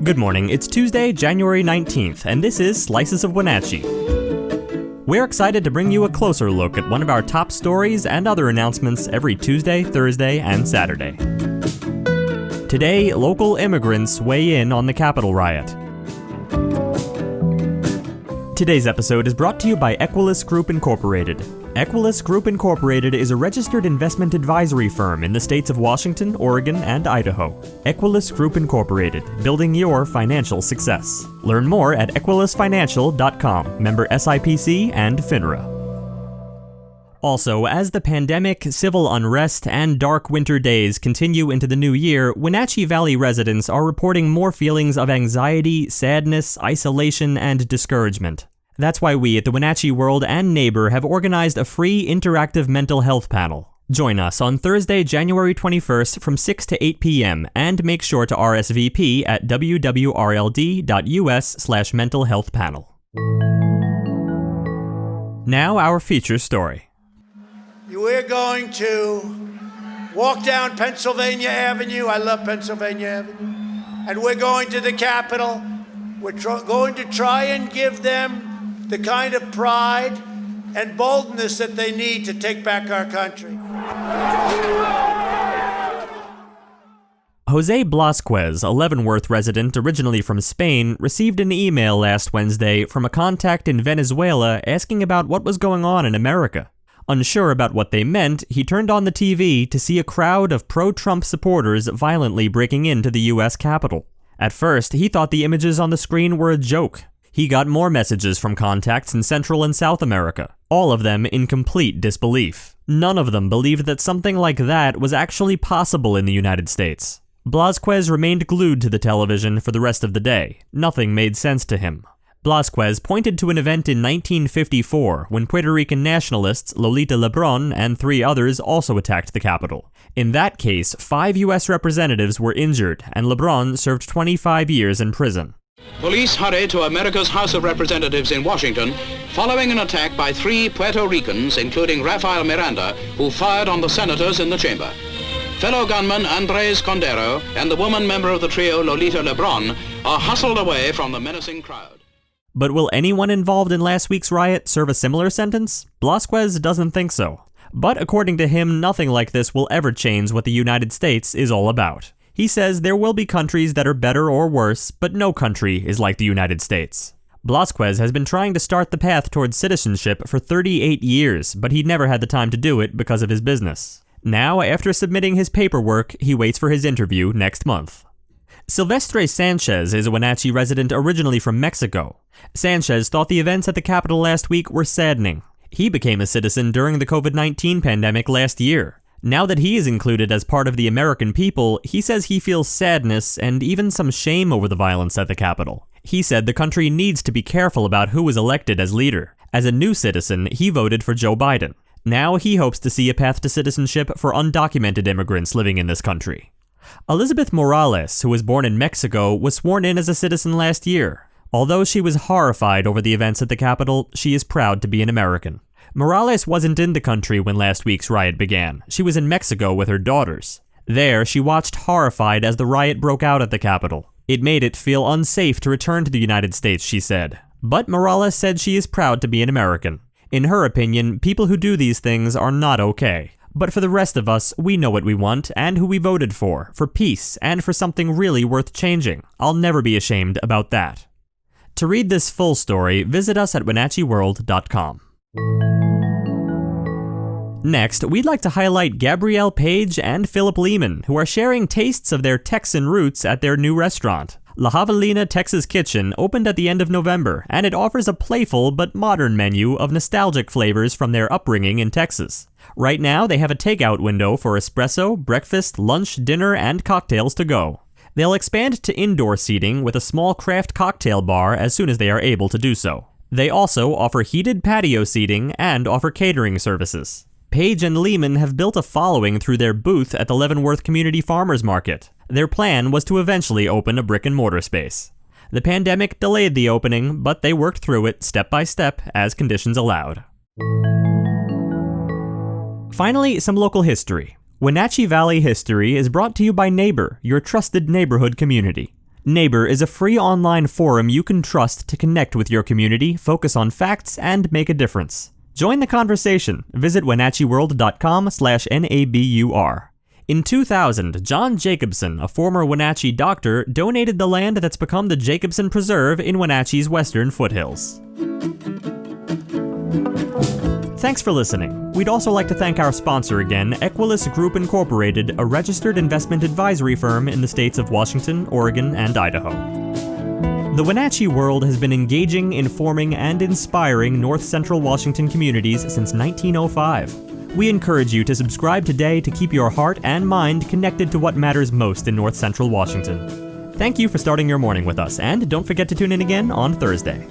Good morning, it's Tuesday, January 19th, and this is Slices of Wenatchee. We're excited to bring you a closer look at one of our top stories and other announcements every Tuesday, Thursday, and Saturday. Today, local immigrants weigh in on the Capitol riot. Today's episode is brought to you by Equilus Group Incorporated. Equilus Group Incorporated is a registered investment advisory firm in the states of Washington, Oregon, and Idaho. Equilus Group Incorporated, building your financial success. Learn more at equilusfinancial.com, member SIPC and FINRA. Also, as the pandemic, civil unrest, and dark winter days continue into the new year, Wenatchee Valley residents are reporting more feelings of anxiety, sadness, isolation, and discouragement. That's why we at the Wenatchee World and NABUR have organized a free interactive mental health panel. Join us on Thursday, January 21st from 6 to 8 p.m. and make sure to RSVP at wwrld.us/mental health panel. Now our feature story. We're going to walk down Pennsylvania Avenue. I love Pennsylvania Avenue. And we're going to the Capitol. We're going to try and give them the kind of pride and boldness that they need to take back our country. Jose Blasquez, a Leavenworth resident originally from Spain, received an email last Wednesday from a contact in Venezuela asking about what was going on in America. Unsure about what they meant, he turned on the TV to see a crowd of pro-Trump supporters violently breaking into the U.S. Capitol. At first, he thought the images on the screen were a joke. He got more messages from contacts in Central and South America, all of them in complete disbelief. None of them believed that something like that was actually possible in the United States. Blasquez remained glued to the television for the rest of the day. Nothing made sense to him. Blasquez pointed to an event in 1954 when Puerto Rican nationalists Lolita Lebron and 3 others also attacked the Capitol. In that case, 5 U.S. representatives were injured, and Lebron served 25 years in prison. Police hurried to America's House of Representatives in Washington following an attack by 3 Puerto Ricans, including Rafael Miranda, who fired on the senators in the chamber. Fellow gunman Andres Condero and the woman member of the trio Lolita Lebron are hustled away from the menacing crowd. But will anyone involved in last week's riot serve a similar sentence? Blasquez doesn't think so. But according to him, nothing like this will ever change what the United States is all about. He says there will be countries that are better or worse, but no country is like the United States. Blasquez has been trying to start the path towards citizenship for 38 years, but he never had the time to do it because of his business. Now, after submitting his paperwork, he waits for his interview next month. Silvestre Sanchez is a Wenatchee resident originally from Mexico. Sanchez thought the events at the Capitol last week were saddening. He became a citizen during the COVID-19 pandemic last year. Now that he is included as part of the American people, he says he feels sadness and even some shame over the violence at the Capitol. He said the country needs to be careful about who is elected as leader. As a new citizen, he voted for Joe Biden. Now he hopes to see a path to citizenship for undocumented immigrants living in this country. Elizabeth Morales, who was born in Mexico, was sworn in as a citizen last year. Although she was horrified over the events at the Capitol, she is proud to be an American. Morales wasn't in the country when last week's riot began. She was in Mexico with her daughters. There, she watched horrified as the riot broke out at the Capitol. It made it feel unsafe to return to the United States, she said. But Morales said she is proud to be an American. In her opinion, people who do these things are not okay. But for the rest of us, we know what we want and who we voted for peace and for something really worth changing. I'll never be ashamed about that. To read this full story, visit us at WenatcheeWorld.com. Next, we'd like to highlight Gabrielle Page and Philip Lehman, who are sharing tastes of their Texan roots at their new restaurant. La Javelina Texas Kitchen opened at the end of November, and it offers a playful but modern menu of nostalgic flavors from their upbringing in Texas. Right now, they have a takeout window for espresso, breakfast, lunch, dinner, and cocktails to go. They'll expand to indoor seating with a small craft cocktail bar as soon as they are able to do so. They also offer heated patio seating and offer catering services. Page and Lehman have built a following through their booth at the Leavenworth Community Farmers Market. Their plan was to eventually open a brick-and-mortar space. The pandemic delayed the opening, but they worked through it step by step as conditions allowed. Finally, some local history. Wenatchee Valley history is brought to you by NABUR, your trusted neighborhood community. NABUR is a free online forum you can trust to connect with your community, focus on facts, and make a difference. Join the conversation. Visit wenatcheeworld.com/NABUR. In 2000, John Jacobson, a former Wenatchee doctor, donated the land that's become the Jacobson Preserve in Wenatchee's western foothills. Thanks for listening. We'd also like to thank our sponsor again, Equilus Group Incorporated, a registered investment advisory firm in the states of Washington, Oregon, and Idaho. The Wenatchee World has been engaging, informing, and inspiring North Central Washington communities since 1905. We encourage you to subscribe today to keep your heart and mind connected to what matters most in North Central Washington. Thank you for starting your morning with us, and don't forget to tune in again on Thursday.